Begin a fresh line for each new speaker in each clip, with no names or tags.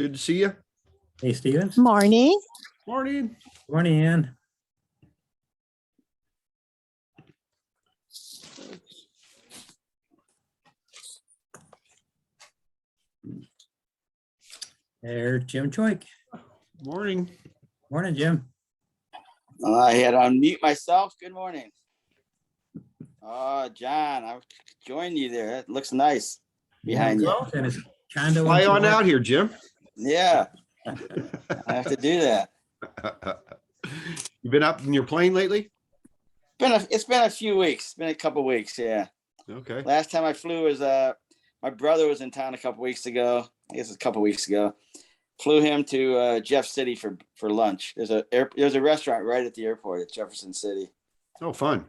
Good to see you.
Hey, Stevens.
Morning.
Morning.
Morning, Ann. There's Jim Choik.
Morning.
Morning, Jim.
I had to unmute myself. Good morning. John, I've joined you there. It looks nice behind you.
And it's condo.
Fly on out here, Jim.
Yeah, I have to do that.
You been up in your plane lately?
It's been a few weeks. It's been a couple weeks. Yeah.
Okay.
Last time I flew was my brother was in town a couple weeks ago. I guess it's a couple weeks ago. Flew him to Jeff City for lunch. There's a restaurant right at the airport at Jefferson City.
Oh, fun.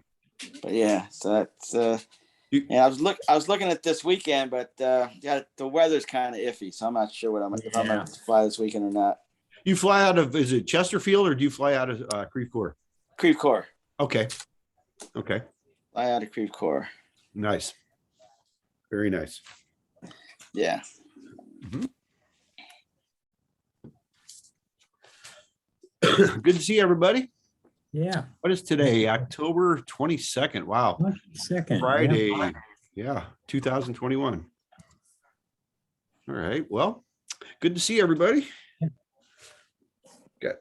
But yeah, so that's yeah. I was looking at this weekend, but yeah, the weather's kind of iffy, so I'm not sure if I'm going to fly this weekend or not.
You fly out of, is it Chesterfield or do you fly out of Creve Coeur?
Creve Coeur.
Okay. Okay.
Fly out of Creve Coeur.
Nice. Very nice.
Yeah.
Mm-hmm. Good to see everybody.
Yeah.
What is today? October 22nd. Wow. Friday. Yeah. 2021. All right. Well, good to see everybody. Got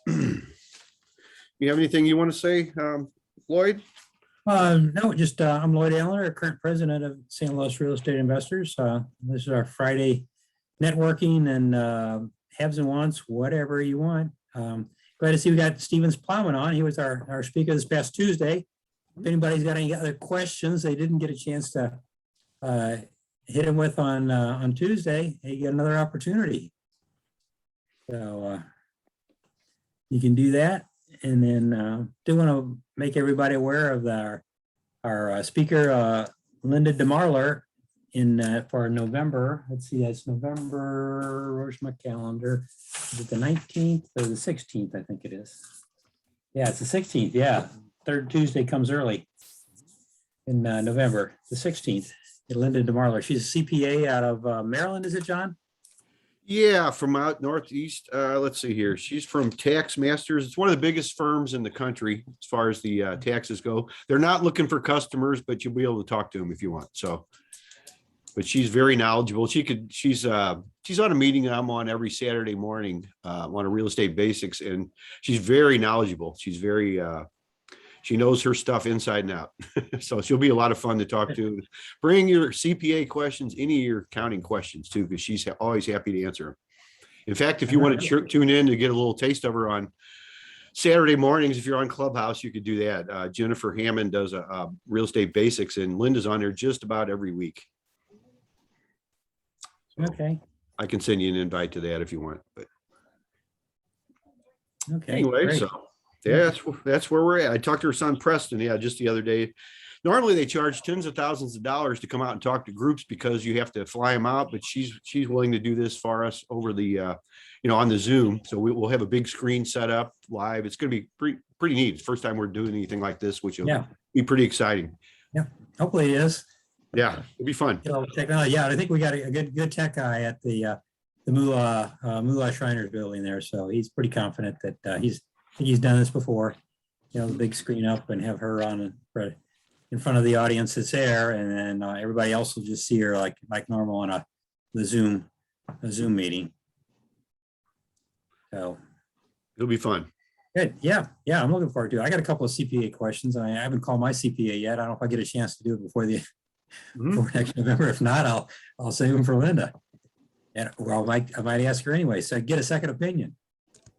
you have anything you want to say, Lloyd?
No, just I'm Lloyd Allner, current president of St. Louis Real Estate Investors. This is our Friday networking and haves and wants, whatever you want. Glad to see we got Stevens Plowman on. He was our speaker this past Tuesday. If anybody's got any other questions they didn't get a chance to hit him with on Tuesday, hey, you get another opportunity. So you can do that. And then do want to make everybody aware of our speaker, Linda DeMarler, for November. Let's see, that's November. Where's my calendar? Is it the 19th or the 16th? I think it is. Yeah, it's the 16th. Yeah, third Tuesday comes early in November, the 16th. Linda DeMarler. She's a CPA out of Maryland. Is it, John?
Yeah, from out northeast. Let's see here. She's from Tax Masters. It's one of the biggest firms in the country as far as the taxes go. They're not looking for customers, but you'll be able to talk to them if you want. So, but she's very knowledgeable. She's on a meeting I'm on every Saturday morning on a real estate basics, and she's very knowledgeable. She's very she knows her stuff inside and out. So she'll be a lot of fun to talk to. Bring your CPA questions, any of your accounting questions too, because she's always happy to answer them. In fact, if you want to tune in to get a little taste of her on Saturday mornings, if you're on Clubhouse, you could do that. Jennifer Hammond does a real estate basics, and Linda's on there just about every week. So
okay.
I can send you an invite to that if you want. But
okay.
Anyway,
great.
so yeah, that's where we're at. I talked to her son Preston, just the other day. Normally they charge tens of thousands of dollars to come out and talk to groups because you have to fly them out, but she's willing to do this for us over the on the Zoom. So we'll have a big screen set up live. It's going to be pretty neat. It's the first time we're doing anything like this, which will be pretty exciting.
Yeah, hopefully it is.
Yeah, it'll be fun.
Technology. Yeah, I think we got a good tech guy at the Moolah Shriners building there, so he's pretty confident that he's done this before. The big screen up and have her on in front of the audience that's there, and then everybody else will just see her like normal on the Zoom meeting. So
it'll be fun.
Good. Yeah, I'm looking forward to it. I got a couple of CPA questions. I haven't called my CPA yet. I don't know if I get a chance to do it before before next November. If not, I'll save them for Linda. And well, I might ask her anyway. So get a second opinion.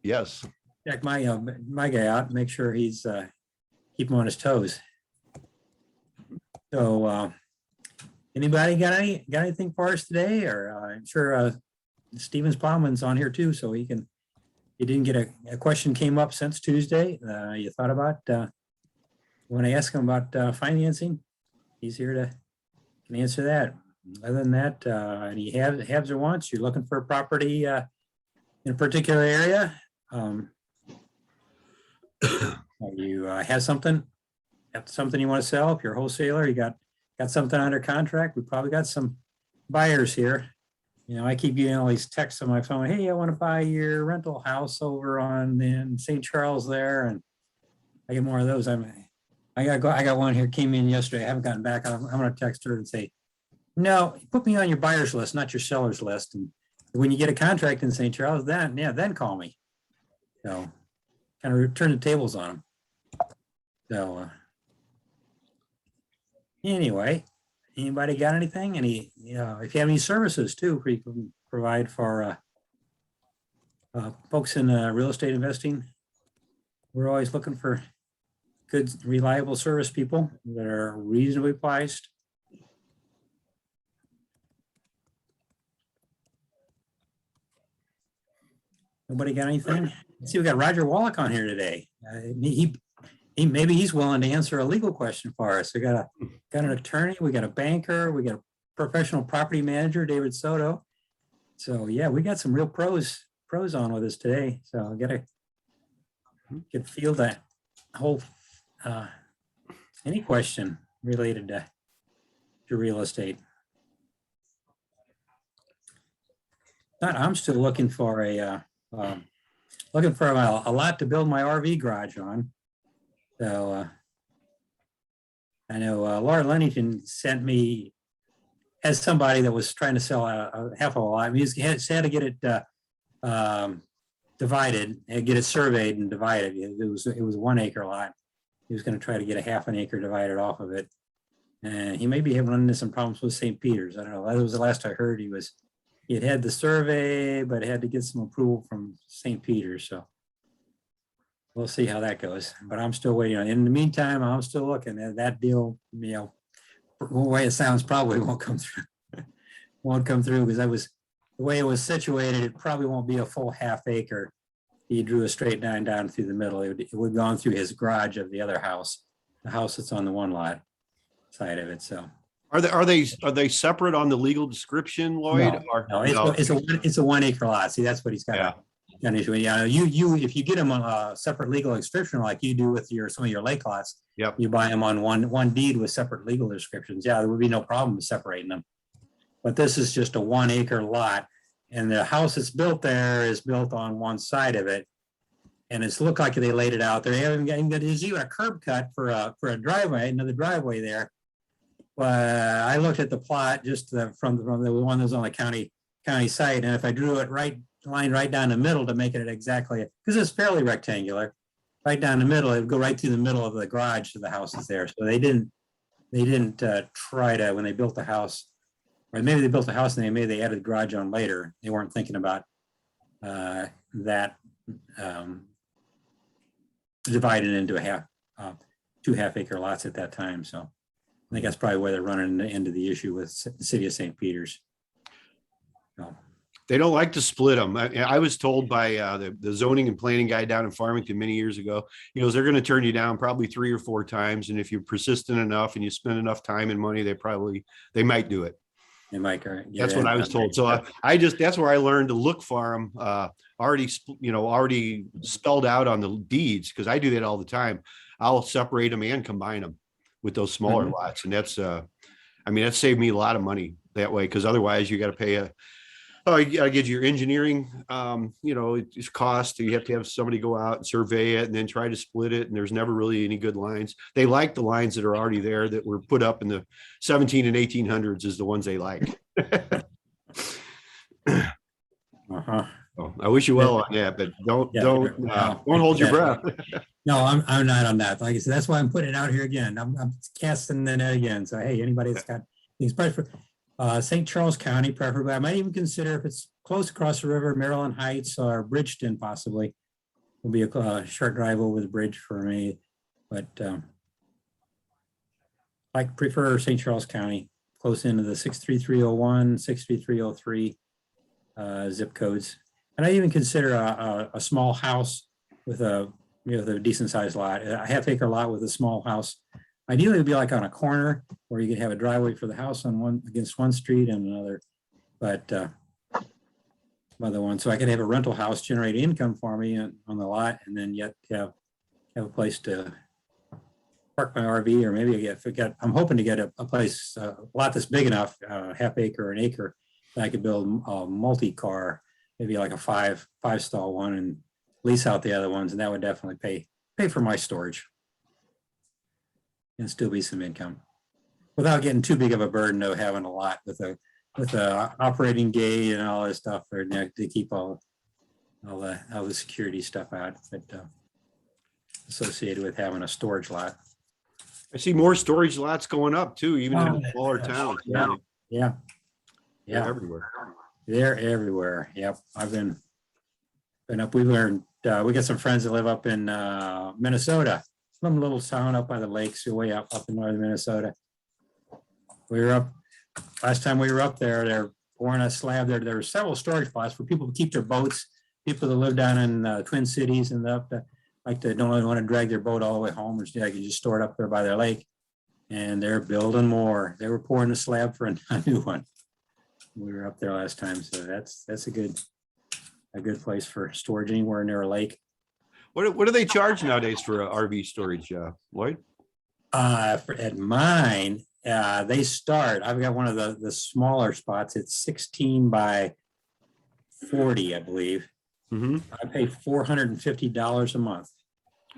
Yes.
Check my guy out. Make sure he's keep him on his toes. So, anybody got anything for us today? Or I'm sure Stevens Plowman's on here too, so he didn't get a question came up since Tuesday. You thought about want to ask him about financing? He's here to can answer that. Other than that, any haves or wants? You're looking for a property in a particular area. You have something you want to sell. If you're a wholesaler, you got something under contract. We probably got some buyers here. I keep getting all these texts on my phone. Hey, I want to buy your rental house over on in St. Charles there, and I get more of those. I got one here came in yesterday. I haven't gotten back. I'm going to text her and say, no, put me on your buyer's list, not your seller's list. And when you get a contract in St. Charles, then call me. So kind of turn the tables on them. So anyway, anybody got anything? If you have any services too, we can provide for folks in real estate investing. We're always looking for good, reliable service people that are reasonably priced. Nobody got anything? Let's see, we got Roger Wallach on here today. Maybe he's willing to answer a legal question for us. We got an attorney, we got a banker, we got a professional property manager, David Soto. So yeah, we got some real pros on with us today. So I gotta feel that whole any question related to real estate. I'm still looking for a lot to build my RV garage on. So I know Laura Lennington sent me as somebody that was trying to sell a half a lot. I mean, he had to get it divided and get it surveyed and divided. It was a 1 acre lot. He was going to try to get a half an acre divided off of it. And he may be running into some problems with St. Peter's. I don't know. That was the last I heard. He had the survey, but had to get some approval from St. Peter's. So we'll see how that goes. But I'm still waiting on it. In the meantime, I'm still looking at that deal. The way it sounds probably won't come through. Won't come through because the way it was situated. It probably won't be a full half acre. He drew a straight line down through the middle. It would have gone through his garage of the other house, the house that's on the one lot side of it. So.
Are they separate on the legal description, Lloyd?
No, it's a 1 acre lot. See, that's what he's got.
Yeah.
Got an issue. Yeah, if you get them on a separate legal description like you do with some of your lake lots,
Yep.
You buy them on one deed with separate legal descriptions. Yeah, there would be no problem separating them. But this is just a 1 acre lot, and the house that's built there is built on one side of it, and it's looked like they laid it out there. There's even a curb cut for a driveway, another driveway there. I looked at the plot just from the one that was on the county site, and if I drew it line right down the middle to make it exactly, because it's fairly rectangular, right down the middle, it would go right through the middle of the garage to the houses there. So they didn't try to, when they built the house, or maybe they built the house and maybe they added the garage on later. They weren't thinking about that divided into two half acre lots at that time. So I think that's probably where they're running into the issue with the city of St. Peter's. So.
They don't like to split them. I was told by the zoning and planning guy down in Farmington many years ago, they're going to turn you down probably 3 or 4 times. And if you're persistent enough and you spend enough time and money, they might do it.
They might.
That's what I was told. So that's where I learned to look for them already spelled out on the deeds, because I do that all the time. I'll separate them and combine them with those smaller lots. And that's saved me a lot of money that way, because otherwise you got to pay you gotta get your engineering, it's cost. You have to have somebody go out and survey it and then try to split it. And there's never really any good lines. They like the lines that are already there that were put up in the 17 and 1800s is the ones they like. I wish you well on that, but don't hold your breath.
No, I'm not on that. Like I said, that's why I'm putting it out here again. I'm casting the net again. So, hey, anybody that's got things, St. Charles County, preferably. I might even consider if it's close across the river, Maryland Heights or Bridgeton, possibly. Will be a short drive over the bridge for me, but I prefer St. Charles County, close into the 63301, 63303 zip codes. And I even consider a small house with a decent sized lot, a half acre lot with a small house. Ideally, it would be like on a corner where you could have a driveway for the house on against one street and another, but other one. So I could have a rental house generate income for me on the lot, and then yet have a place to park my RV, or maybe I'm hoping to get a place, a lot that's big enough, half acre or an acre, I could build a multi-car, maybe like a five stall one and lease out the other ones. And that would definitely pay for my storage and still be some income without getting too big of a burden of having a lot with a operating gate and all this stuff for to keep all the security stuff out, but associated with having a storage lot.
I see more storage lots going up too, even in smaller towns.
Yeah.
They're everywhere.
They're everywhere. Yep. I've been up. We learned, we got some friends that live up in Minnesota, some little town up by the lakes, way up in northern Minnesota. We were up, last time we were up there, they're pouring a slab there. There were several storage spots for people to keep their boats, people that live down in Twin Cities and up to, like they don't want to drag their boat all the way home, or they can just store it up there by their lake. And they're building more. They were pouring a slab for a new one. We were up there last time, so that's a good place for storage anywhere near a lake.
What do they charge nowadays for RV storage, Lloyd?
At mine, they start. I've got one of the smaller spots. It's 16 by 40, I believe.
Mm-hmm.
I pay $450 a month.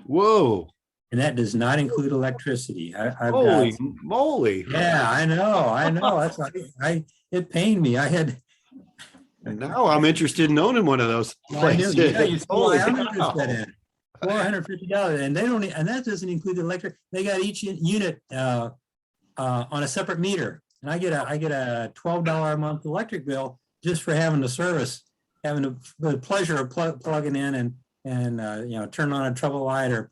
Whoa!
And that does not include electricity.
Holy moly!
Yeah, I know. That's why it pained me. I had.
Now I'm interested in owning one of those places.
I'm interested in $450, and they don't, and that doesn't include the electric. They got each unit on a separate meter, and I get a $12 a month electric bill just for having the service, having the pleasure of plugging in and turn on a trouble light or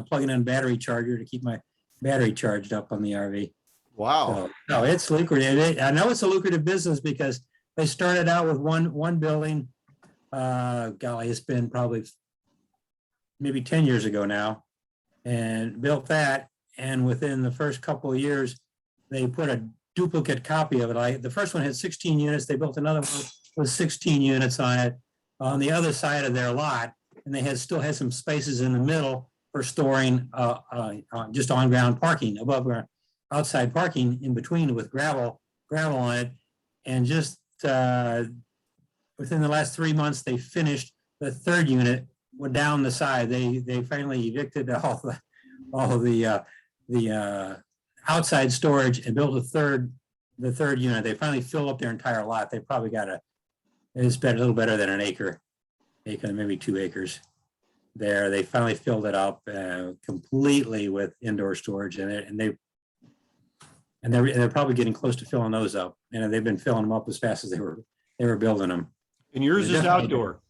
plugging in a battery charger to keep my battery charged up on the RV.
Wow!
So it's lucrative. I know it's a lucrative business because they started out with one building. Golly, it's been probably maybe 10 years ago now, and built that. And within the first couple of years, they put a duplicate copy of it. The first one had 16 units. They built another one with 16 units on it on the other side of their lot. And they still had some spaces in the middle for storing just on-ground parking, above ground, outside parking in between with gravel on it. And just within the last 3 months, they finished the third unit. Went down the side. They finally evicted all the outside storage and built the third unit. They finally filled up their entire lot. They probably got it's a little better than an acre, maybe 2 acres there. They finally filled it up completely with indoor storage in it, and they're probably getting close to filling those up. And they've been filling them up as fast as they were building them.
And yours is outdoor.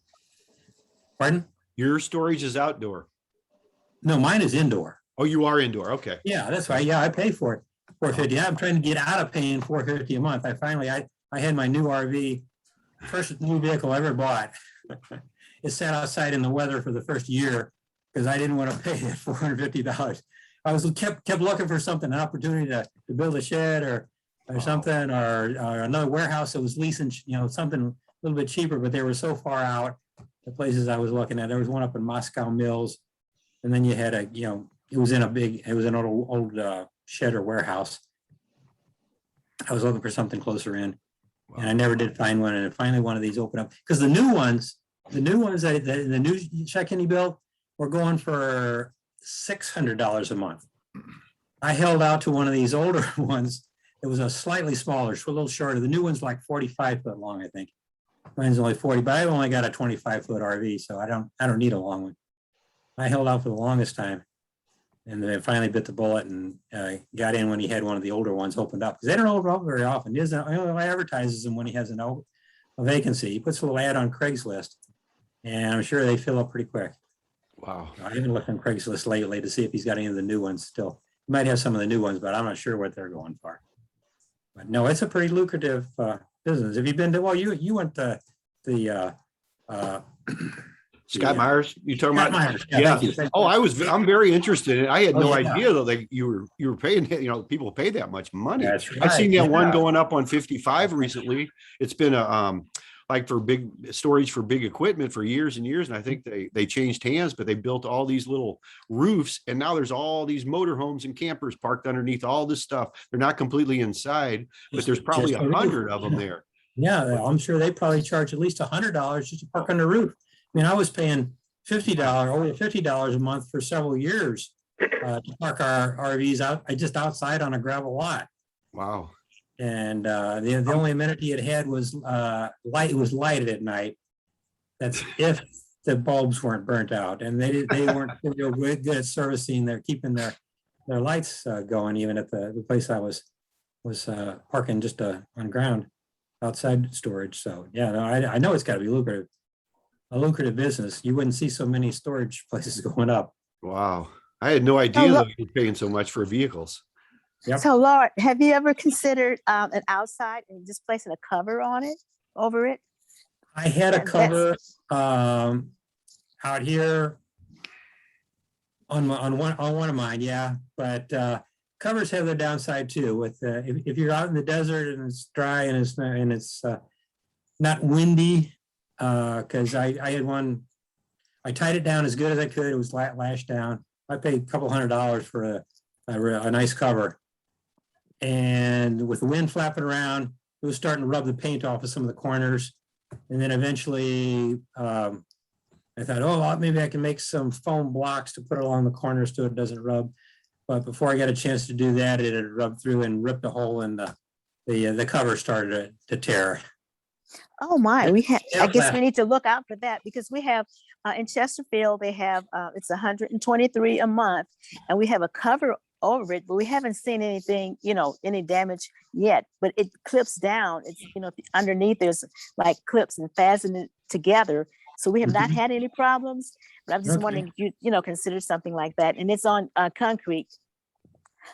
Pardon?
Your storage is outdoor.
No, mine is indoor.
Oh, you are indoor. Okay.
Yeah, that's right. Yeah, I pay for it. $450. I'm trying to get out of paying $450 a month. I had my new RV, first new vehicle I ever bought. It sat outside in the weather for the first year because I didn't want to pay that $450. I kept looking for something, an opportunity to build a shed or something, or another warehouse that was leasing, something a little bit cheaper, but they were so far out. The places I was looking at, there was one up in Moscow Mills, and then you had it was an old shed or warehouse. I was looking for something closer in, and I never did find one. And finally, one of these opened up because the new ones the new check-in he built were going for $600 a month. I held out to one of these older ones. It was a slightly smaller, a little shorter. The new one's like 45 foot long, I think. Mine's only 40, but I've only got a 25-foot RV, so I don't need a long one. I held out for the longest time, and then finally bit the bullet and got in when he had one of the older ones opened up, because they don't open up very often. He only advertises them when he has a vacancy. He puts a little ad on Craigslist, and I'm sure they fill up pretty quick.
Wow.
I haven't looked on Craigslist lately to see if he's got any of the new ones still. He might have some of the new ones, but I'm not sure what they're going for. But no, it's a pretty lucrative business. Have you been to, well, you went to the
Scott Myers, you talking about?
Myers.
Yeah.
Thank you.
Oh, I'm very interested. I had no
yeah.
idea that you were paying, people pay that much money.
That's
I've seen that
right,
one
yeah.
going up on 55 recently. It's been like for big storage for big equipment for years and years. And I think they changed hands, but they built all these little roofs, and now there's all these motorhomes and campers parked underneath all this stuff. They're not completely inside, but there's probably 100 of them there.
Yeah, I'm sure they probably charge at least $100 just to park on the roof. I mean, I was paying over $50 a month for several years to park our RVs out, just outside on a gravel lot.
Wow.
And the only amenity it had was light. It was lighted at night. That's if the bulbs weren't burnt out, and they weren't real good at servicing. They're keeping their lights going even at the place I was parking just on ground outside storage. So yeah, no, I know it's got to be a lucrative business. You wouldn't see so many storage places going up.
Wow. I had no idea that you're paying so much for vehicles.
Yep.
So Laura, have you ever considered an outside and just placing a cover on it, over it?
I had a cover out here on one of mine, yeah. But covers have their downside too. With if you're out in the desert and it's dry and it's not windy, because I had one, I tied it down as good as I could. It was lashed down. I paid a couple $100 for a nice cover. And with the wind flapping around, it was starting to rub the paint off of some of the corners. And then eventually I thought, oh, well, maybe I can make some foam blocks to put along the corners so it doesn't rub. But before I got a chance to do that, it had rubbed through and ripped a hole in the cover started to tear.
Oh my, I guess we need to look out for that, because we have in Chesterfield, they have it's $123 a month, and we have a cover over it, but we haven't seen anything, any damage yet. But it clips down. It's underneath there's like clips and fasten it together. So we have not had any problems. But I'm just wondering if you consider something like that. And it's on concrete,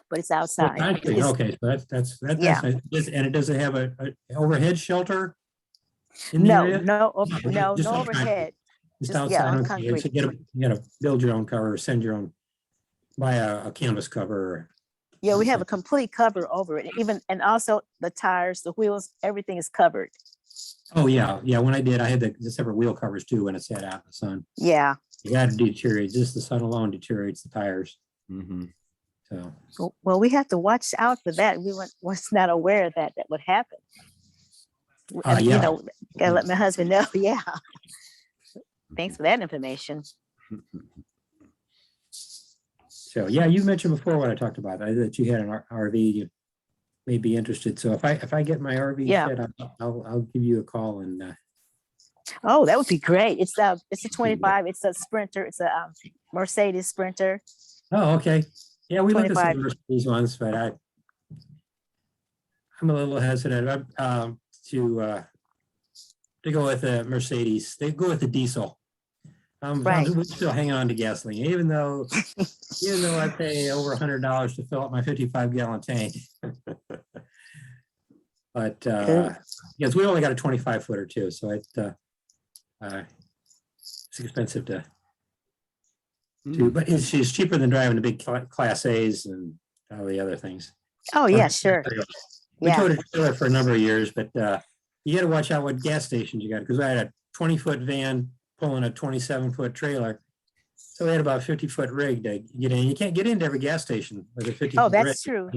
but it's outside.
Okay, so that's
Yeah.
nice. And it doesn't have a overhead shelter.
No
Just on
overhead.
Just
Just,
outside.
on
Okay,
concrete.
so you gotta build your own cover or send your own, buy a canvas cover.
Yeah, we have a complete cover over it, and also the tires, the wheels, everything is covered.
Oh yeah. When I did, I had the separate wheel covers too when it sat out in the sun.
Yeah.
You got to deteriorate. Just the sun alone deteriorates the tires.
Mm-hmm.
So
Well, we have to watch out for that. We was not aware that would happen. And,
yeah.
Gotta let my husband know. Yeah. Thanks for that information.
So yeah, you mentioned before what I talked about that you had an RV. You may be interested. So if I get my RV, set, I'll give you a call and.
Oh, that would be great. It's a 25. It's a Sprinter. It's a Mercedes Sprinter.
Oh, okay. Yeah, we looked at some
25.
Mercedes ones, but I'm a little hesitant to go with the Mercedes. They go with the diesel.
Right.
I'm still hanging on to gasoline, even though I pay over $100 to fill up my 55-gallon tank. But because we only got a 25-footer too, so it's expensive to. But it's cheaper than driving the big Class A's and all the other things.
Oh yeah, sure.
We towed a trailer for a number of years, but you got to watch out what gas stations you got, because I had a 20-foot van pulling a 27-foot trailer. So we had about 50-foot rig to get in. You can't get into every gas station with a 50-foot
Oh, that's true.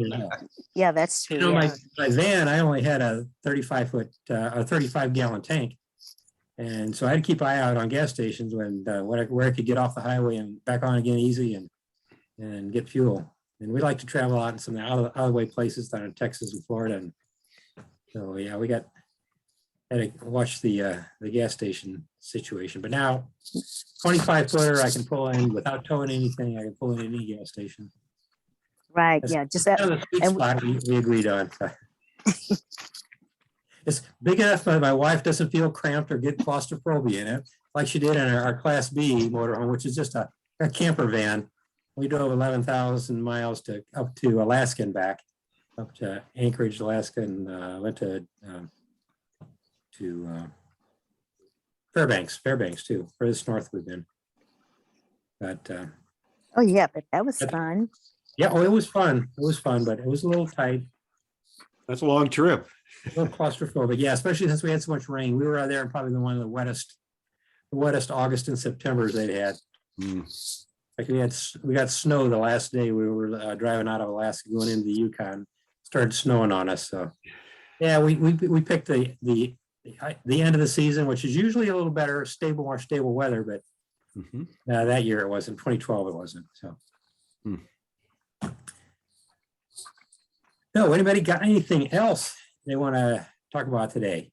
Yeah, that's true.
My van, I only had a 35-gallon tank. And so I had to keep an eye out on gas stations where I could get off the highway and back on again easy and get fuel. And we like to travel out in some out of the way places down in Texas and Florida. And so yeah, had to watch the gas station situation. But now 25-footer I can pull in without towing anything. I can pull in any gas station.
Right.
That's
Yeah. Just that.
the sweet spot we agreed on. It's big enough that my wife doesn't feel cramped or get claustrophobia in it, like she did in our Class B motorhome, which is just a camper van. We drove 11,000 miles up to Alaska and back, up to Anchorage, Alaska, and went to Fairbanks too, furthest north we've been. But
Oh yeah, but that was fun.
yeah, it was fun. It was fun, but it was a little tight.
That's a long trip.
A little claustrophobic, yeah, especially since we had so much rain. We were out there in probably one of the wettest August and Septembers they'd had. Like we got snow the last day we were driving out of Alaska going into the Yukon. Started snowing on us, so Yeah, we picked the end of the season, which is usually a little better, more stable weather, but
Mhm.
that year it wasn't. 2012 it wasn't. So.
Hmm.
No, anybody got anything else they want to talk about today?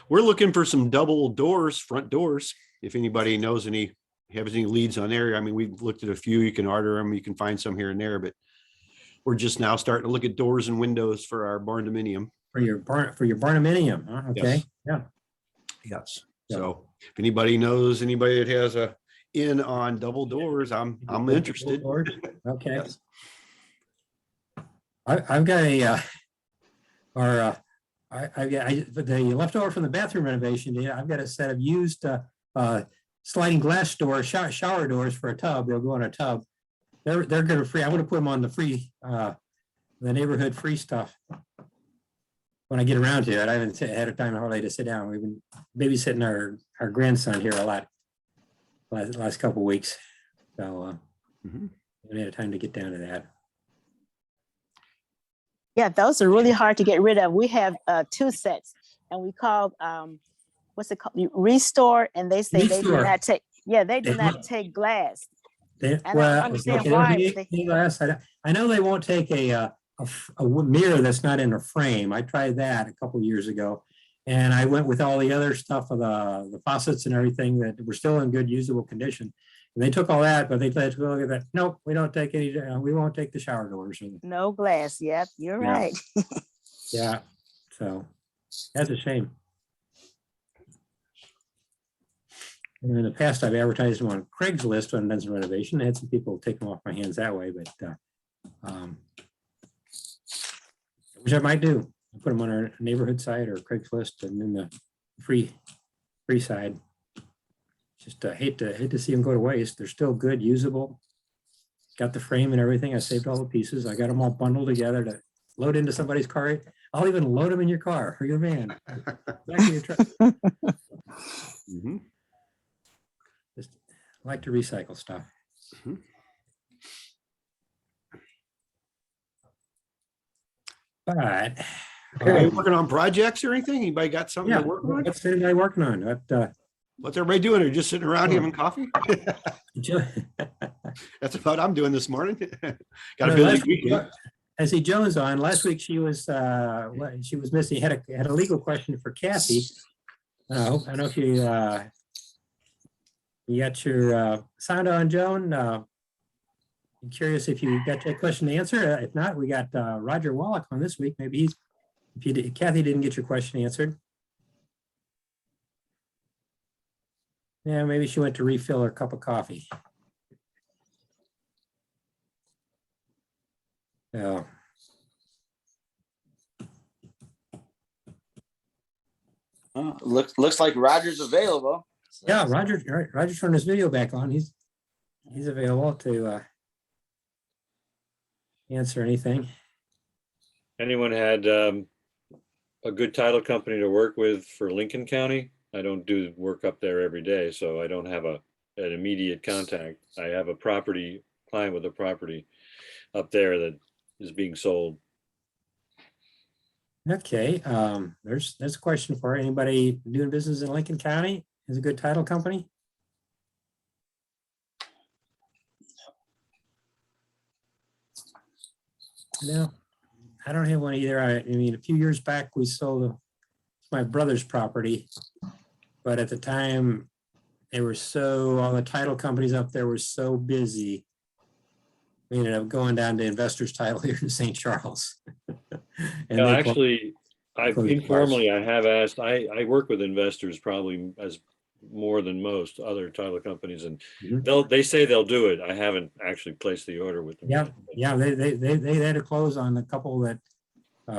We're looking for some double doors, front doors. If anybody knows has any leads on there. I mean, we've looked at a few. You can order them. You can find some here and there, but we're just now starting to look at doors and windows for our barn dominium.
For your barnuminium. Huh? Okay.
Yes.
Yeah.
Yes.
Yeah.
So if anybody knows anybody that has a in on double doors, I'm interested.
Okay.
Yes.
I've got the leftover from the bathroom renovation. Yeah, I've got a set of used sliding glass doors, shower doors for a tub. They'll go in a tub. They're going to free. I'm going to put them on the free, the neighborhood free stuff. When I get around to it, I haven't had a time hardly to sit down. We've been babysitting our grandson here a lot last couple of weeks, so we haven't had time to get down to that.
Yeah, those are really hard to get rid of. We have 2 sets, and we call what's it called? Restore, and they say they do
Restore.
not take. Yeah, they do not take glass. And I don't understand
okay,
why.
glass. I know they won't take a mirror that's not in a frame. I tried that a couple of years ago, and I went with all the other stuff of the faucets and everything that were still in good usable condition. And they took all that, but they said, look at that. Nope, we don't take any. We won't take the shower doors.
No glass. Yep, you're right.
Yeah, so that's a shame. And in the past, I've advertised them on Craigslist when I've done some renovation. I had some people take them off my hands that way, but which I might do. I put them on our neighborhood site or Craigslist, and then the free side. Just hate to see them go to waste. They're still good, usable. Got the frame and everything. I saved all the pieces. I got them all bundled together to load into somebody's car. I'll even load them in your car or your van. Back in your truck. Just like to recycle stuff. But
Are you working on projects or anything? Anybody got something
yeah,
to work on?
what's anybody working on?
What's everybody doing? Are just sitting around having coffee?
Joe-
That's about what I'm doing this morning. Got a
No,
busy
last week,
weekend.
I see Jones on. Last week she was missing. Had a legal question for Kathy. I don't know if you got your sound on, Joan. I'm curious if you got that question to answer. If not, we got Roger Wallach on this week. Maybe Kathy didn't get your question answered. Yeah, maybe she went to refill her cup of coffee. Yeah.
Looks like Roger's available. So.
Yeah, Roger turned his video back on. He's available to answer anything.
Anyone had a good title company to work with for Lincoln County? I don't do work up there every day, so I don't have an immediate contact. I have a client with a property up there that is being sold.
Okay, there's a question for anybody doing business in Lincoln County. Is a good title company? No, I don't have one either. I mean, a few years back, we sold my brother's property, but at the time, all the title companies up there were so busy. We ended up going down to Investors Title here in St. Charles. And
No,
they
actually, I
closed
have asked, I work with investors probably as more than most other title companies, and they say they'll do it. I haven't actually placed the order with them.
Yeah, they had to close on a couple that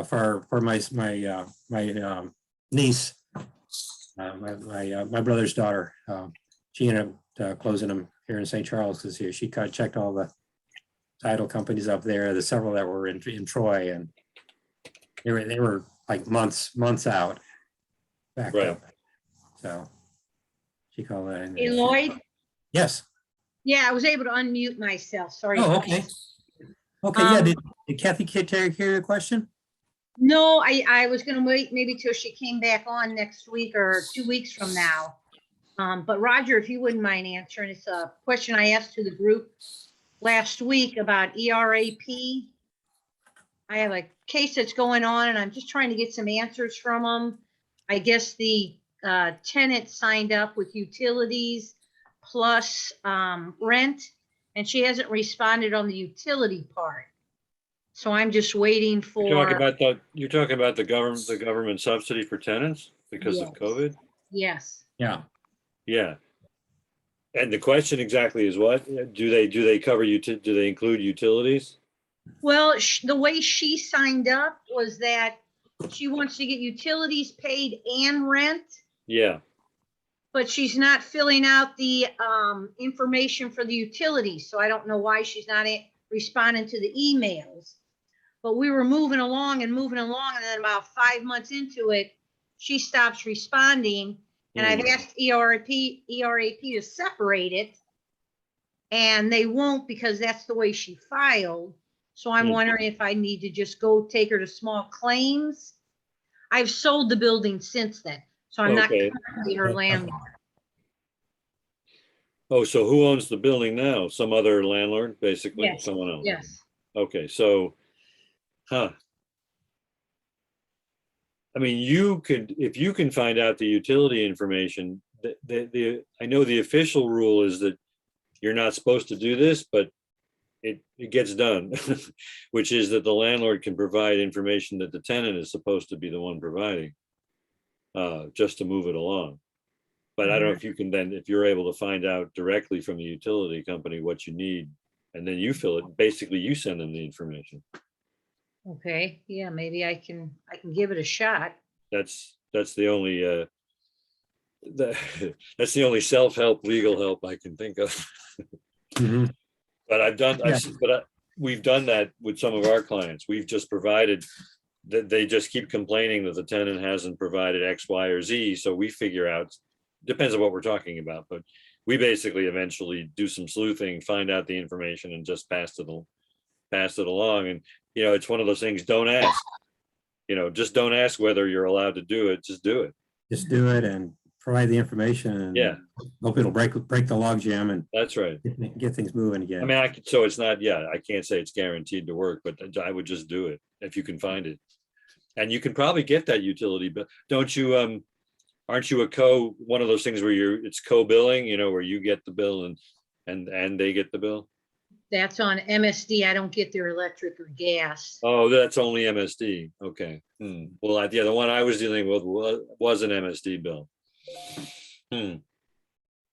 for my niece, my brother's daughter. She ended up closing them here in St. Charles because she checked all the title companies up there. There's several that were in Troy, and they were like months out backed up. So she called that.
Hey, Lloyd?
Yes.
Yeah, I was able to unmute myself. Sorry.
Oh, okay. Okay, yeah. Did Kathy take care of your question?
No, I was gonna wait maybe till she came back on next week or 2 weeks from now. But Roger, if you wouldn't mind answering, it's a question I asked to the group last week about ERAP. I have a case that's going on and I'm just trying to get some answers from them. I guess the tenant signed up with utilities plus rent, and she hasn't responded on the utility part. So I'm just waiting
You're talking
for,
about the government subsidy for tenants because of
Yes.
COVID?
yes.
Yeah.
Yeah. And the question exactly is what? Do they cover do they include utilities?
Well, the way she signed up was that she wants to get utilities paid and rent,
Yeah.
but she's not filling out the information for the utilities. So I don't know why she's not responding to the emails. But we were moving along, and then about 5 months into it, she stops responding. And I've asked ERAP to separate it, and they won't because that's the way she filed. So I'm wondering if I need to just go take her to small claims. I've sold the building since then, so I'm not
Okay.
currently her landlord.
Oh, so who owns the building now? Some other landlord, basically?
Yes.
Someone else?
Yes.
Okay, so, I mean, if you can find out the utility information, I know the official rule is that you're not supposed to do this, but it gets done, which is that the landlord can provide information that the tenant is supposed to be the one providing, just to move it along. But I don't know if you can then, if you're able to find out directly from the utility company what you need, and then you fill it, basically you send them the information.
Okay, yeah, maybe I can give it a shot.
That's the only that's the only self-help legal help I can think of.
Mhm.
But we've done that with some of our clients. We've just provided that they just keep complaining that the tenant hasn't provided X, Y, or Z. So we figure out, depends on what we're talking about, but we basically eventually do some sleuthing, find out the information and just pass it along. And, it's one of those things, don't ask, just don't ask whether you're allowed to do it, just do it.
Just do it and provide the information and
Yeah.
hope it'll break the log jam and
That's right.
get things moving
I
again.
mean, so it's not, I can't say it's guaranteed to work, but I would just do it if you can find it. And you can probably get that utility, but don't you, aren't you one of those things where it's co-billing, where you get the bill and they get the bill?
That's on MSD. I don't get their electric or gas.
Oh, that's only MSD. Okay. Well, the one I was dealing with was an MSD bill.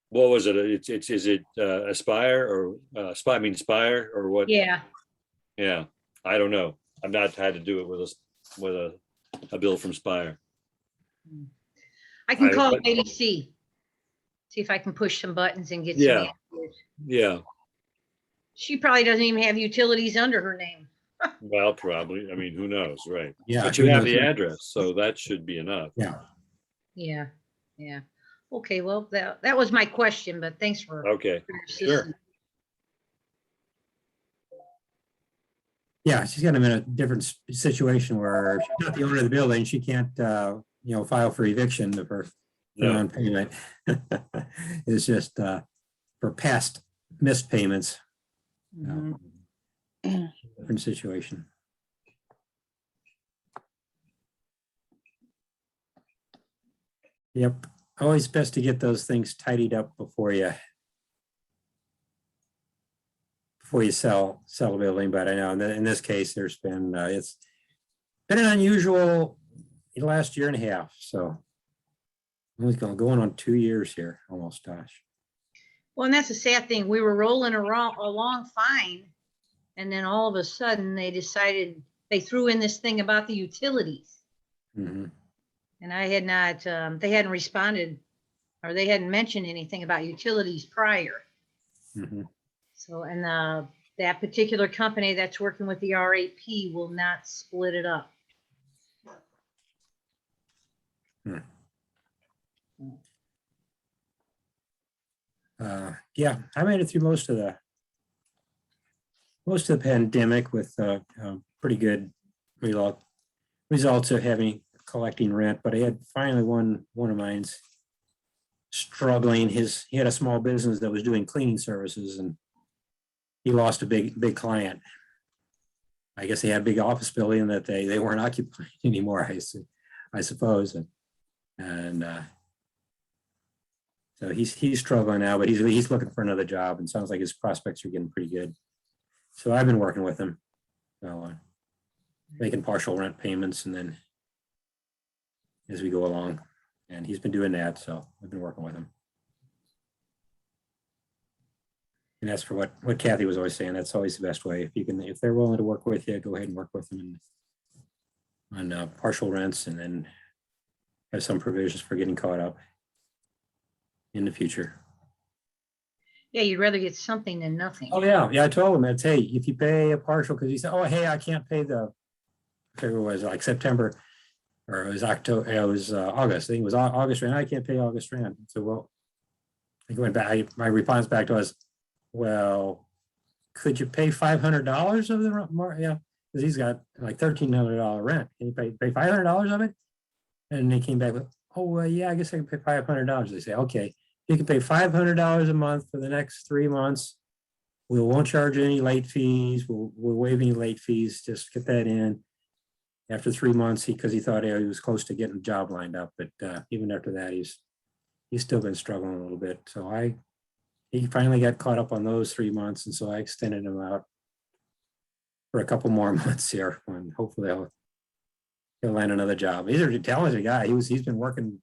What was it? Is it Aspire or Spire or what?
Yeah.
Yeah. I don't know. I've not had to do it with a bill from Spire.
I can call ADC, see if I can push some buttons and get some answers.
Yeah.
She probably doesn't even have utilities under her name.
Well, probably. I mean, who knows, right?
Yeah.
But you have the address, so that should be enough.
Yeah.
Yeah. Yeah. Okay. Well, that was my question, but thanks for
Okay.
your
Sure.
assistance.
Yeah, she's got him in a different situation where she's not the owner of the building. She can't, file for eviction for non-payment. It's just for past missed payments.
Mhm.
Different situation. Yep, always best to get those things tidied up before you sell a building. But I know in this case, there's been it's been an unusual last year and a half. So it's going on 2 years here almost, Tosh.
Well, and that's a sad thing. We were rolling along fine. And then all of a sudden they decided they threw in this thing about the utilities.
Mm-hmm.
And I had not, they hadn't responded or they hadn't mentioned anything about utilities prior.
Mm-hmm.
So, and that particular company that's working with the RAP will not split it up.
Yeah, I made it through most of the pandemic with pretty good results of collecting rent, but I had finally one of mine's struggling. He had a small business that was doing cleaning services, and he lost a big client. I guess they had a big office building that they weren't occupying anymore, I suppose. And so he's struggling now, but he's looking for another job, and sounds like his prospects are getting pretty good. So I've been working with him, so making partial rent payments, and then as we go along, and he's been doing that, so I've been working with him. And that's for what Kathy was always saying. That's always the best way. If they're willing to work with you, go ahead and work with them on partial rents, and then have some provisions for getting caught up in the future.
Yeah, you'd rather get something than nothing.
Oh yeah, I told him, I'd say, if you pay a partial, because he said, oh, hey, I can't pay I forget what it was, like September, or it was October, it was August. I think it was August rent. I can't pay August rent. So, well, I went back, my response back to was, well, could you pay $500 of the rent? Yeah, because he's got like $1,300 rent. Can you pay $500 of it? And they came back with, oh, well, yeah, I guess I can pay $500. They say, okay, you can pay $500 a month for the next 3 months. We won't charge any late fees. We'll waive any late fees. Just get that in. After 3 months, because he thought he was close to getting a job lined up, but even after that, he's still been struggling a little bit. So he finally got caught up on those 3 months, and so I extended him out for a couple more months here, and hopefully he'll land another job. He's a talented guy. He's been working.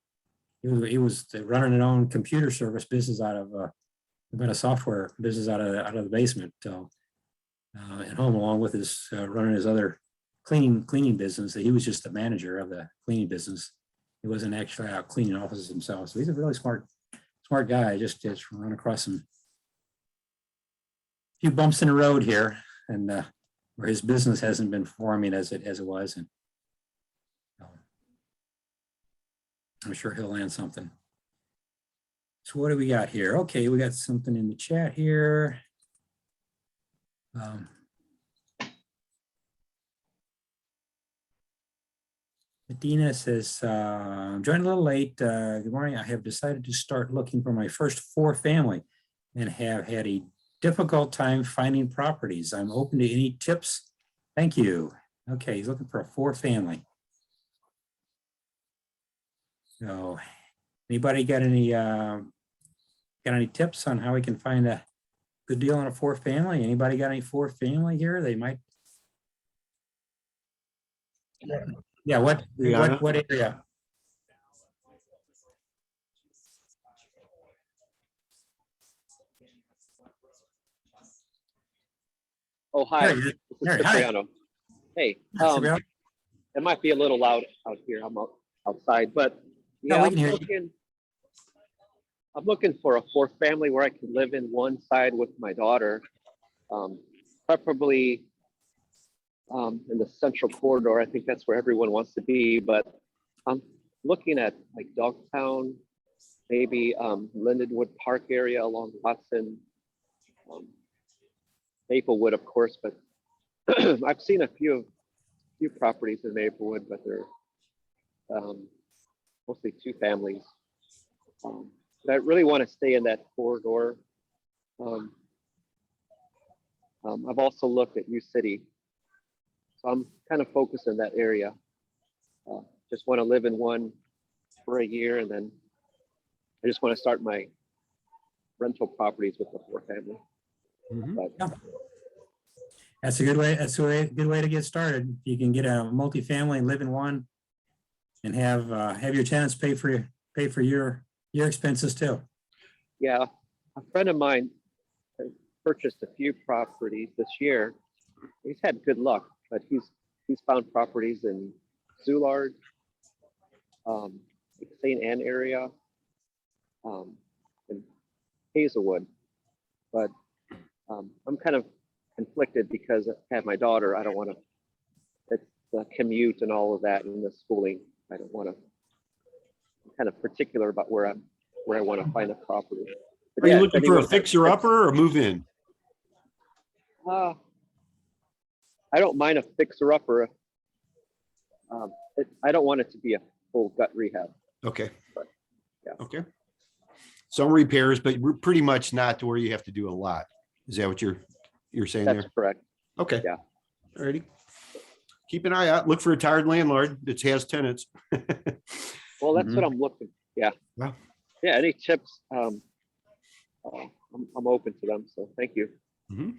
He was running his own computer service business out of a software business out of the basement, at home, along with his running his other cleaning business. He was just the manager of the cleaning business. He wasn't actually out cleaning offices himself. So he's a really smart guy. Just run across some few bumps in the road here, and where his business hasn't been forming as it was, and I'm sure he'll land something. So what do we got here? Okay, we got something in the chat here. Medina says, I'm joining a little late. Good morning. I have decided to start looking for my first 4 family and have had a difficult time finding properties. I'm open to any tips. Thank you. Okay, he's looking for a 4 family. So anybody got any tips on how we can find a good deal on a 4 family? Anybody got any 4 family here? They might. Yeah, what area?
Oh, hi.
Hey,
This is
hi.
Cipriano. Hey,
Cipriano.
it might be a little loud out here. I'm outside, but
No,
yeah,
we can hear you.
I'm looking for a 4 family where I can live in one side with my daughter, preferably in the central corridor. I think that's where everyone wants to be, but I'm looking at like Dogtown, maybe Lindenwood Park area along Watson, Maplewood, of course, but I've seen a few properties in Maplewood, but they're mostly 2 families. But I really want to stay in that corridor. I've also looked at U City, so I'm kind of focused in that area. Just want to live in one for a year, and then I just want to start my rental properties with the 4 family. But,
That's a good way. That's a good way to get started. You can get a multifamily and live in one, and have your tenants pay for your expenses too.
yeah, a friend of mine purchased a few properties this year. He's had good luck, but he's found properties in Soulard, St. Anne area, and Hazelwood. But I'm kind of conflicted because I have my daughter. I don't want to. It's the commute and all of that, and the schooling. I don't want to. I'm kind of particular about where I want to find a property. But
Are
yeah,
you
if
looking for a
anyone has
fixer upper or move in?
I don't mind a fixer upper I don't want it to be a full gut rehab.
Okay.
But, yeah.
Okay. Some repairs, but we're pretty much not to where you have to do a lot. Is that what you're saying
That's
there?
correct.
Okay.
Yeah.
Alrighty. Keep an eye out. Look for a tired landlord that has tenants.
Well, that's
Mhm.
what I'm looking. Yeah.
Wow.
Yeah. Any tips? I'm open to them. So thank you.
Mhm.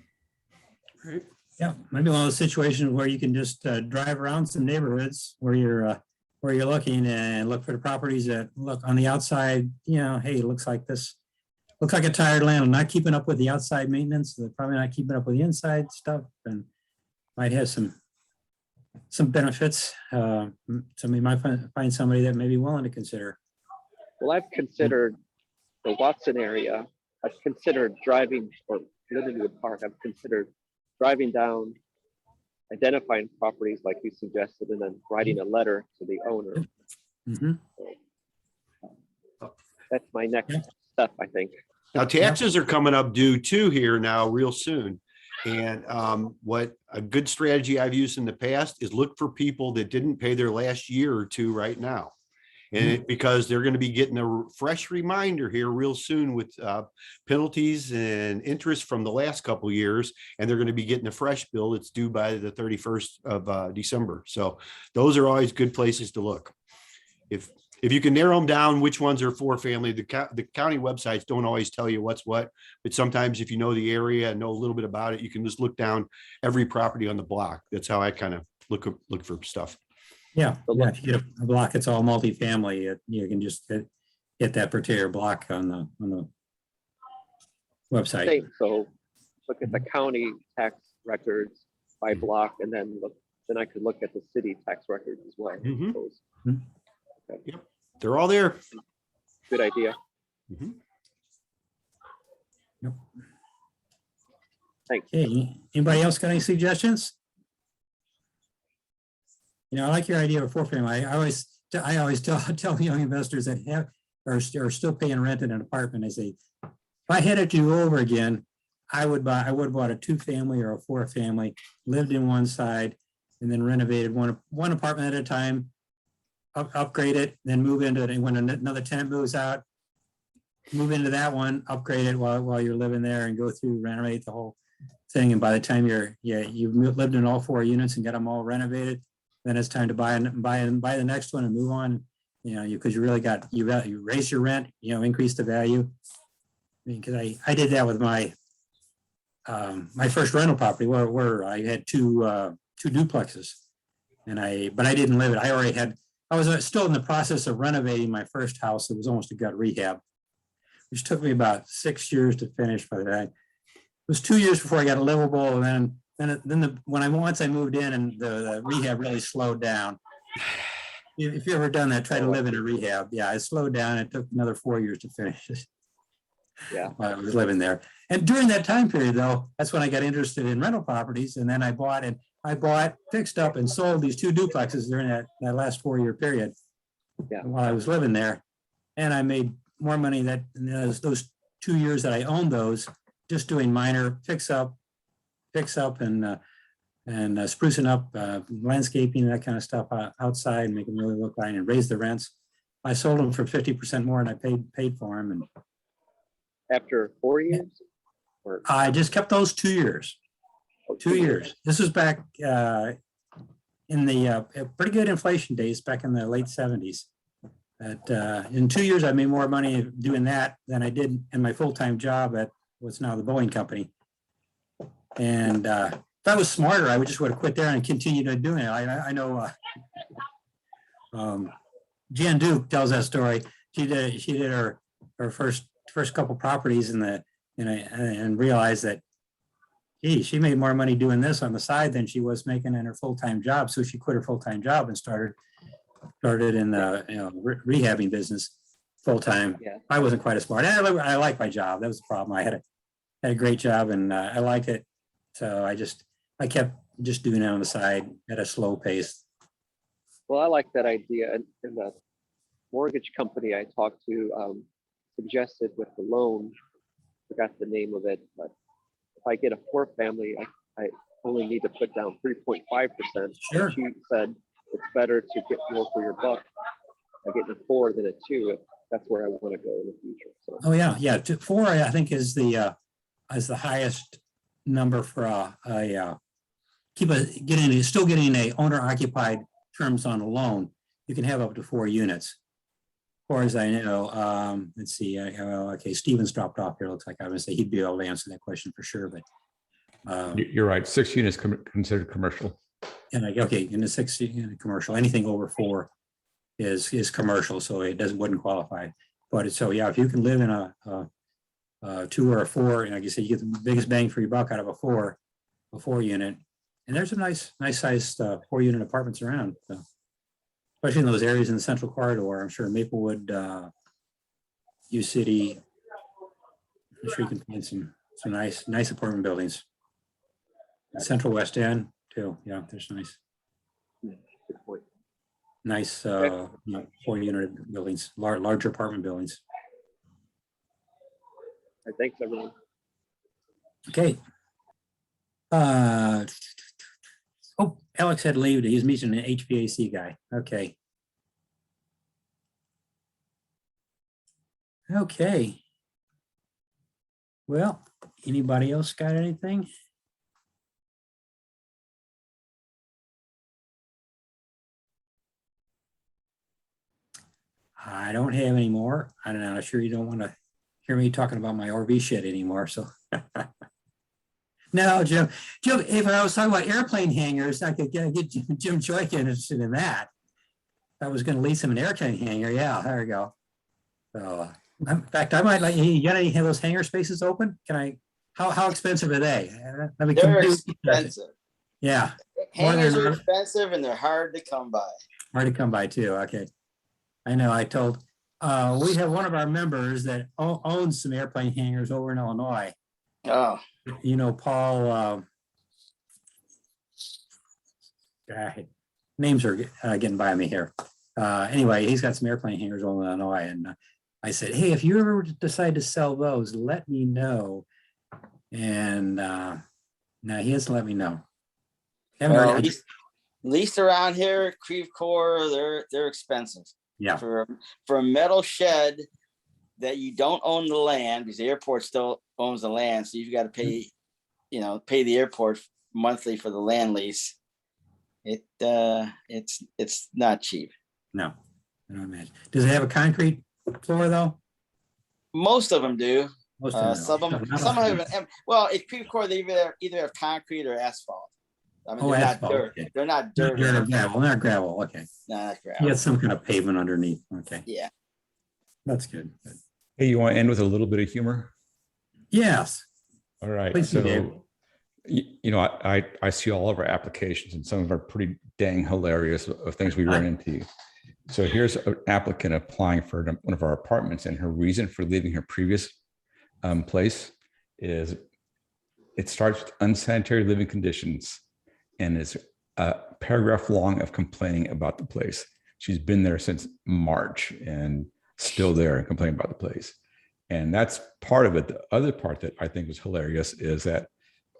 Right.
Yeah, maybe one of those situations where you can just drive around some neighborhoods where you're looking and look for the properties that look on the outside, hey, it looks like this, looks like a tired land. I'm not keeping up with the outside maintenance. They're probably not keeping up with the inside stuff and might have some benefits. Somebody might find somebody that may be willing to consider.
Well, I've considered the Watson area. I've considered driving or Lindenwood Park. I've considered driving down, identifying properties like you suggested, and then writing a letter to the owner.
Mhm.
That's my next
Yeah.
step, I think.
Now taxes are coming up due too here now real soon. And what a good strategy I've used in the past is look for people that didn't pay their last year or two right now. And because they're going to be getting a fresh reminder here real soon with penalties and interest from the last couple of years, and they're going to be getting a fresh bill that's due by the 31st of December. So those are always good places to look. If you can narrow them down, which ones are for family, the county websites don't always tell you what's what, but sometimes if you know the area and know a little bit about it, you can just look down every property on the block. That's how I kind of look for stuff.
Yeah, if you get a block, it's all multifamily. You can just get that particular block on the website.
So look at the county tax records by block, and then I could look at the city tax records as well.
Mhm.
Those-
Yep, they're all there.
Good idea.
Mhm.
Yep.
Thanks.
Okay, anybody else got any suggestions? I like your idea of four family. I always tell young investors that are still paying rent in an apartment. I say, if I had it to do over again, I would have bought a 2-family or a 4-family, lived in one side, and then renovated one apartment at a time, upgrade it, then move into it. And when another tenant moves out, move into that one, upgrade it while you're living there, and go through, renovate the whole thing. And by the time you've lived in all 4 units and got them all renovated, then it's time to buy the next one and move on. Because you really you raise your rent, increase the value. Because I did that with my first rental property where I had two duplexes, but I didn't live it. I was still in the process of renovating my first house. It was almost a gut rehab, which took me about 6 years to finish. By that, it was 2 years before I got it livable, and then once I moved in, and the rehab really slowed down. If you've ever done that, try to live in a rehab. Yeah, it slowed down. It took another 4 years to finish it.
Yeah,
while I was living there. And during that time period, though, that's when I got interested in rental properties. And then I bought, fixed up, and sold these 2 duplexes during that last 4-year period.
Yeah.
While I was living there, and I made more money those 2 years that I owned those, just doing minor fix up and sprucing up, landscaping, that kind of stuff outside, and make them really look fine and raise the rents. I sold them for 50% more, and I paid for them. And
after 4 years? Or
I just kept those 2 years. 2 years. This was back in the pretty good inflation days back in the late 70s. In 2 years, I made more money doing that than I did in my full-time job at what's now the Boeing company. And if I was smarter, I would have quit there and continued doing it. I know Jan Duke tells that story. She did her first couple properties and realized that, gee, she made more money doing this on the side than she was making in her full-time job. So she quit her full-time job and started in the rehabbing business full-time.
Yeah.
I wasn't quite as smart. I like my job. That was the problem. I had a great job, and I liked it. So I kept just doing it on the side at a slow pace.
Well, I like that idea. And the mortgage company I talked to suggested with the loan, forgot the name of it, but if I get a 4-family, I only need to put down 3.5%.
Sure.
She said it's better to get more for your buck by getting a 4 than a 2 if that's where I want to go in the future. So
Oh, yeah, yeah. 4, I think, is the highest number for still getting a owner occupied terms on a loan. You can have up to 4 units. As far as I know, let's see. Okay, Steven's dropped off here. Looks like I would say he'd be able to answer that question for sure. But
You're right. 6 units considered commercial.
and okay, in the 60 in commercial, anything over 4 is commercial, so it wouldn't qualify. But so yeah, if you can live in a 2 or a 4, and like you said, you get the biggest bang for your buck out of a 4 unit. And there's a nice sized 4 unit apartments around, so, especially in those areas in the central corridor. I'm sure Maplewood, U City. I'm sure you can find some nice apartment buildings. Central West End too. Yeah, there's nice.
good point.
Nice 4 unit buildings, larger apartment buildings.
All right, thanks, everyone.
Okay. Oh, Alex had leave. He's meeting an HVAC guy. Okay. Okay. Well, anybody else got anything? I don't have any more. I don't know. I'm sure you don't want to hear me talking about my RV shed anymore. So no, Jim, if I was talking about airplane hangars, I could get Jim Joyke interested in that. I was going to lease him an airplane hangar. Yeah, there we go. So in fact, I might like, you got any of those hangar spaces open? Can I, how expensive are they? I mean,
They're expensive.
Yeah.
Hangars are expensive and they're hard to come by.
Hard to come by too. Okay. I know. I told, we have one of our members that owns some airplane hangars over in Illinois.
Oh,
You know, Paul, names are getting by me here. Anyway, he's got some airplane hangars over in Illinois. And I said, hey, if you ever decide to sell those, let me know. And no, he hasn't let me know.
well, at least around here, Creve Coeur, they're expensive.
Yeah.
For a metal shed that you don't own the land, because the airport still owns the land, so you've got to pay, pay the airport monthly for the land lease. It's not cheap.
No, I don't imagine. Does it have a concrete floor though?
Most of them do.
Most of
Some have. Well, at Creve Coeur, they either have concrete or asphalt. I mean, they're
asphalt,
not dirt.
okay.
They're not
Not
dirt.
dirt or gravel, not gravel. Okay.
Not
You
gravel.
got some kind of pavement underneath. Okay.
Yeah.
That's good.
Hey, you want to end with a little bit of humor?
Yes.
All right.
Please do, Dave.
I see all of our applications and some of them are pretty dang hilarious of things we run into. So here's an applicant applying for one of our apartments, and her reason for leaving her previous place is it starts with unsanitary living conditions and is a paragraph long of complaining about the place. She's been there since March and still there and complaining about the place. And that's part of it. The other part that I think was hilarious is that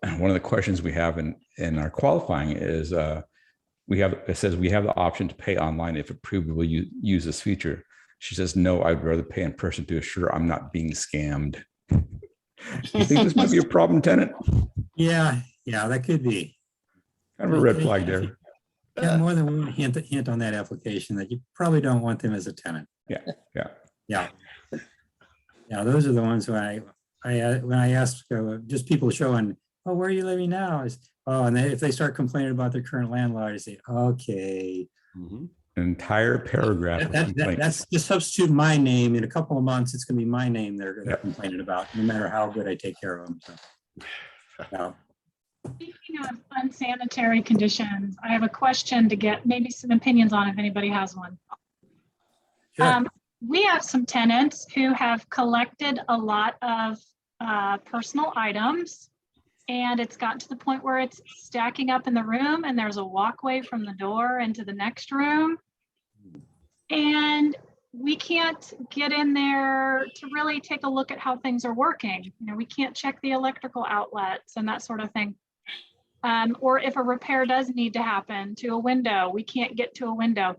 one of the questions we have in our qualifying is it says we have the option to pay online if approved. Will you use this feature? She says, no, I'd rather pay in person to assure I'm not being scammed. Do you think this might be a problem tenant?
Yeah, that could be.
Kind of a red flag there.
Yeah, more than one hint on that application that you probably don't want them as a tenant. Yeah. Those are the ones when I ask just people showing, oh, where are you living now? And if they start complaining about their current landlord, I say, okay.
An entire paragraph.
That's just substitute my name. In a couple of months, it's going to be my name they're complaining about, no matter how good I take care of them. So,
Speaking of unsanitary conditions, I have a question to get maybe some opinions on if anybody has one.
Sure.
We have some tenants who have collected a lot of personal items, and it's gotten to the point where it's stacking up in the room and there's a walkway from the door into the next room. And we can't get in there to really take a look at how things are working. We can't check the electrical outlets and that sort of thing. or if a repair does need to happen to a window, we can't get to a window.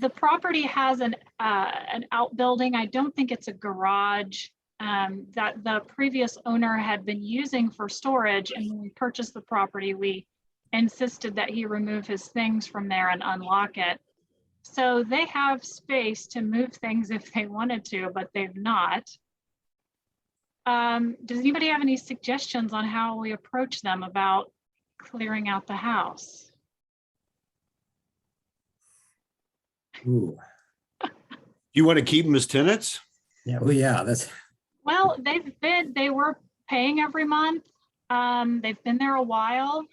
The property has an outbuilding. I don't think it's a garage, that the previous owner had been using for storage. And when we purchased the property, we insisted that he remove his things from there and unlock it. So they have space to move things if they wanted to, but they've not. Does anybody have any suggestions on how we approach them about clearing out the house?
Ooh,
You want to keep them as tenants?
yeah, well, yeah, that's,
Well, they were paying every month. They've been there a while.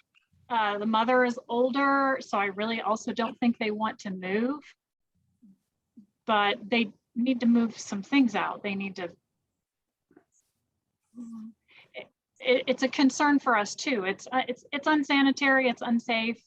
The mother is older, so I really also don't think they want to move. But they need to move some things out. They need to. It's a concern for us too. It's unsanitary. It's unsafe.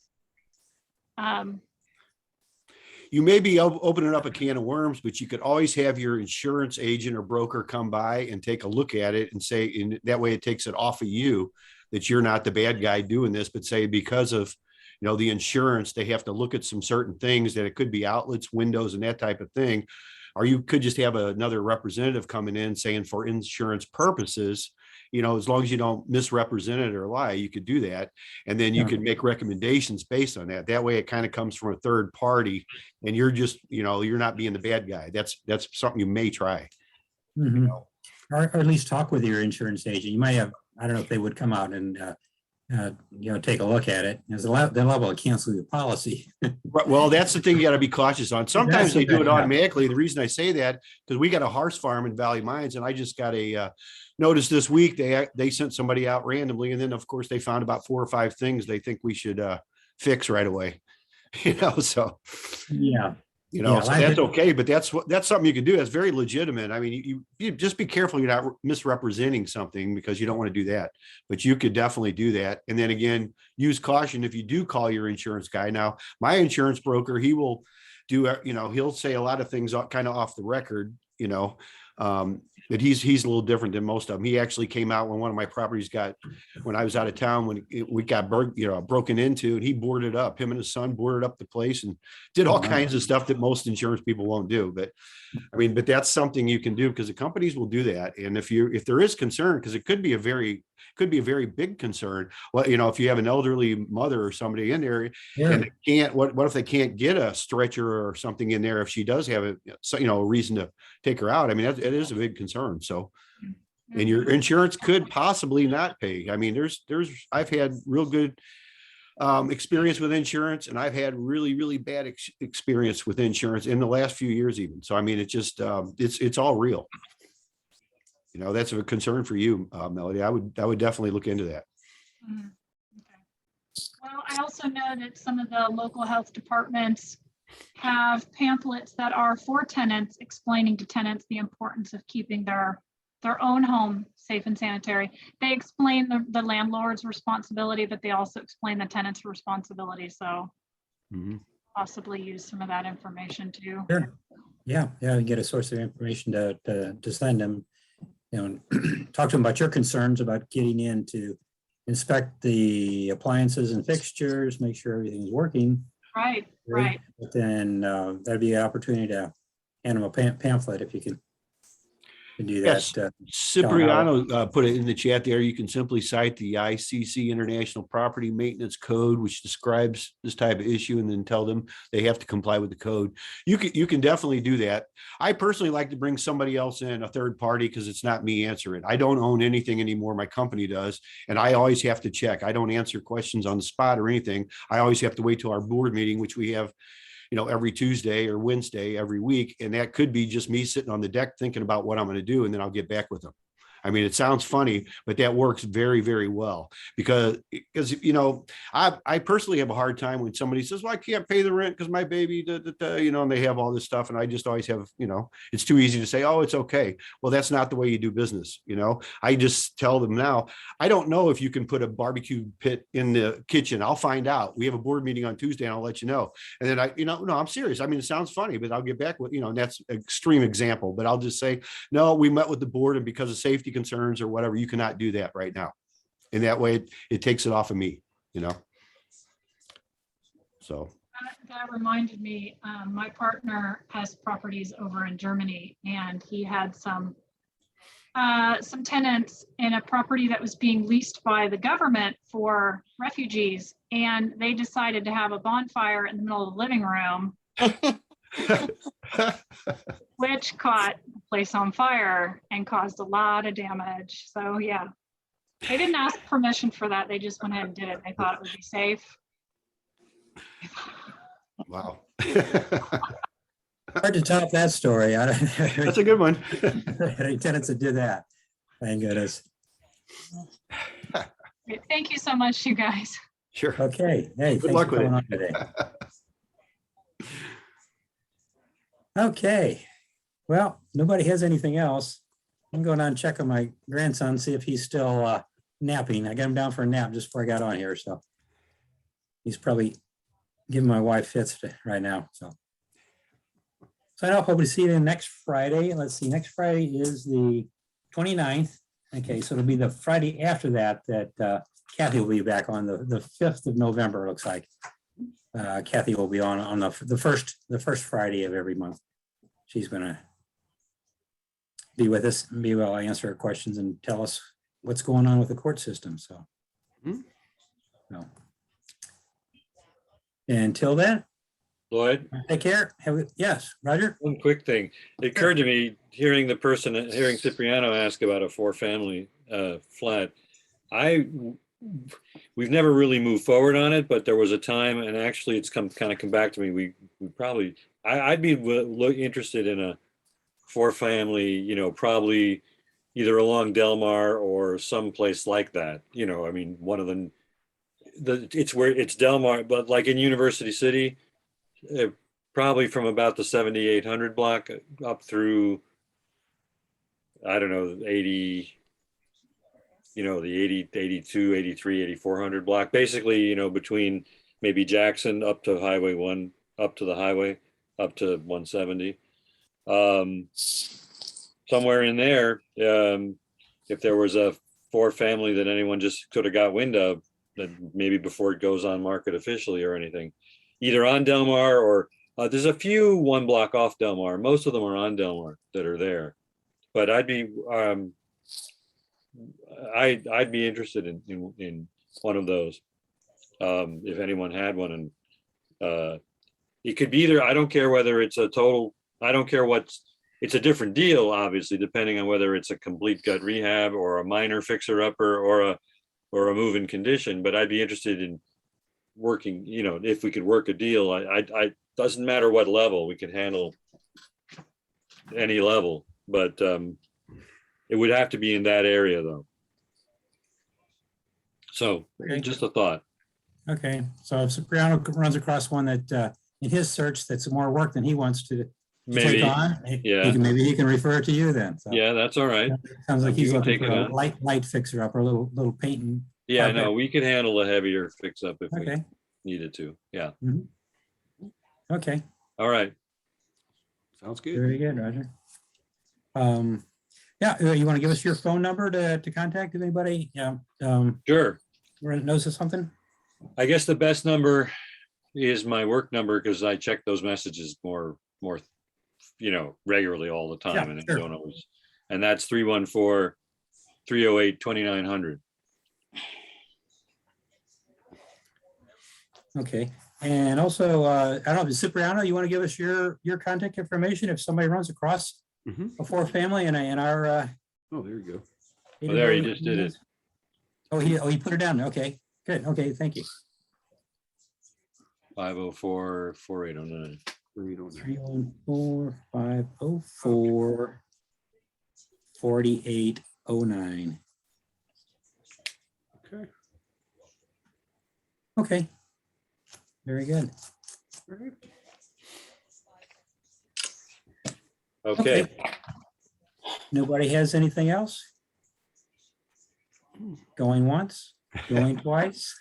You may be opening up a can of worms, but you could always have your insurance agent or broker come by and take a look at it and say, in that way it takes it off of you, that you're not the bad guy doing this, but say because of, the insurance, they have to look at some certain things, that it could be outlets, windows, and that type of thing. Or you could just have another representative coming in saying, for insurance purposes, as long as you don't misrepresent it or lie, you could do that. And then you could make recommendations based on that. That way it kind of comes from a third party and you're just, you're not being the bad guy. That's something you may try.
mhm. Or at least talk with your insurance agent. You might have, I don't know if they would come out and, take a look at it. There's they're liable to cancel your policy.
Right. Well, that's the thing you got to be cautious on. Sometimes
the
they do
thing,
it
yeah.
automatically. The reason I say that, because we got a horse farm in Valley Mines, and I just got a notice this week. They sent somebody out randomly, and then of course they found about 4 or 5 things they think we should fix right away. So
Yeah.
so that's okay, but that's something you can do. That's very legitimate. I mean, you just be careful you're not misrepresenting something, because you don't want to do that, but you could definitely do that. And then again, use caution if you do call your insurance guy. Now, my insurance broker, he will do, he'll say a lot of things kind of off the record, but he's a little different than most of them. He actually came out when one of my properties when I was out of town, when we got broken into, and he boarded up. Him and his son boarded up the place and did all kinds of stuff that most insurance people won't do. But but that's something you can do, because the companies will do that. And if there is concern, because it could be a very big concern. Well, if you have an elderly mother or somebody in there, and they can't, what if they can't get a stretcher or something in there if she does have a reason to take her out? I mean, it is a big concern. So, and your insurance could possibly not pay. I mean, I've had real good experience with insurance, and I've had really, really bad experience with insurance in the last few years even. So, I mean, it's just, it's all real. That's a concern for you, Melody. I would definitely look into that.
Okay. Well, I also know that some of the local health departments have pamphlets that are for tenants, explaining to tenants the importance of keeping their own home safe and sanitary. They explain the landlord's responsibility, but they also explain the tenant's responsibility. So possibly use some of that information too.
Sure. Yeah. You get a source of information to send them. Talk to them about your concerns about getting in to inspect the appliances and fixtures, make sure everything's working.
Right.
But then that'd be an opportunity to hand them a pamphlet if you can do that.
Yes. Cipriano put it in the chat there. You can simply cite the ICC International Property Maintenance Code, which describes this type of issue, and then tell them they have to comply with the code. You can definitely do that. I personally like to bring somebody else in, a third party, because it's not me answering. I don't own anything anymore. My company does. And I always have to check. I don't answer questions on the spot or anything. I always have to wait till our board meeting, which we have every Tuesday or Wednesday every week. And that could be just me sitting on the deck thinking about what I'm going to do. And then I'll get back with them. I mean, it sounds funny, but that works very, very well, because I personally have a hard time when somebody says, well, I can't pay the rent because my baby, and they have all this stuff. And I just always have, it's too easy to say, oh, it's okay. Well, that's not the way you do business. I just tell them now, I don't know if you can put a barbecue pit in the kitchen. I'll find out. We have a board meeting on Tuesday and I'll let you know. And then no, I'm serious. I mean, it sounds funny, but I'll get back with, and that's an extreme example, but I'll just say, no, we met with the board, and because of safety concerns or whatever, you cannot do that right now. And that way it takes it off of me, you know? So,
That reminded me, my partner has properties over in Germany, and he had some tenants in a property that was being leased by the government for refugees, and they decided to have a bonfire in the middle of the living room, which caught the place on fire and caused a lot of damage. So yeah, they didn't ask permission for that. They just went ahead and did it. They thought it would be safe.
wow.
Hard to top that story. I don't
That's a good one.
any tenants that did that. Thank goodness.
Great. Thank you so much, you guys.
Sure.
Okay. Hey,
Good
thanks
luck
for
with
coming
it.
on today. Okay. Well, nobody has anything else. I'm going on and check on my grandson, see if he's still napping. I got him down for a nap just before I got on here, so he's probably giving my wife fits right now. So I know, hope to see you next Friday. Let's see, next Friday is the 29th. Okay, so it'll be the Friday after that Kathy will be back on the 5th of November, it looks like. Kathy will be on the first Friday of every month. She's gonna be with us and be able to answer our questions and tell us what's going on with the court system. So, so. Until then,
Lloyd,
take care. Yes, Roger.
one quick thing. It occurred to me, hearing Cipriano ask about a 4-family flat. We've never really moved forward on it, but there was a time, and actually it's come back to me. We probably, I'd be interested in a 4-family, you know, probably either along Delmar or someplace like that. You know, I mean, one of them, it's Delmar, but like in University City, probably from about the 7800 block up through, I don't know, 80, you know, the 80, 82, 83, 8400 block, basically, you know, between maybe Jackson up to Highway 1, up to the highway, up to 170. Somewhere in there, if there was a 4-family that anyone just could have got wind of, that maybe before it goes on market officially or anything, either on Delmar or there's a few 1 block off Delmar. Most of them are on Delmar that are there, but I'd be interested in one of those if anyone had one. And it could be either, I don't care whether it's a total, I don't care it's a different deal, obviously, depending on whether it's a complete gut rehab or a minor fixer upper or a move-in condition. But I'd be interested in working, you know, if we could work a deal. I doesn't matter what level, we could handle any level, but it would have to be in that area though. So
Okay.
Just a thought.
Okay, so if Cipriano runs across one that in his search that's more work than he wants to
Maybe,
take on,
yeah.
maybe he can refer it to you then. So
Yeah, that's all right.
sounds like
You
he's
can
looking
take
for
it
a
on.
light fixer up or a little painting.
Yeah,
carpet.
no, we could handle a heavier fix up if we
Okay,
needed to. Yeah.
okay,
All right.
Sounds good.
very good, Roger. Yeah, you want to give us your phone number to contact if anybody
Sure.
knows of something?
I guess the best number is my work number because I check those messages more, you know, regularly all the time,
Yeah,
and
sure.
I don't always. And that's 314-308-2900.
Okay, and also, I don't know, Cipriano, you want to give us your contact information if somebody runs across a 4-family in our.
Oh, there you go.
Oh, there, he just did it.
Oh, he put it down. Okay, good. Okay, thank you.
504-4809.
314-504-4809.
Okay.
Okay. Very good.
Okay.
Nobody has anything else? Going once, going twice?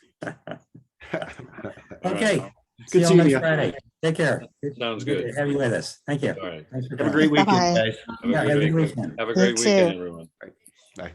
Okay. See
Good
you all
seeing
next
you.
Friday. Take care.
Sounds
Good
good.
to have you with us. Thank you.
All right.
Thanks for
Have a
coming.
great weekend,
Bye-bye.
guys.
Have
Yeah,
a
have a
good
good
weekend.
weekend.
Have a
You
great weekend,
too.
everyone.
Bye.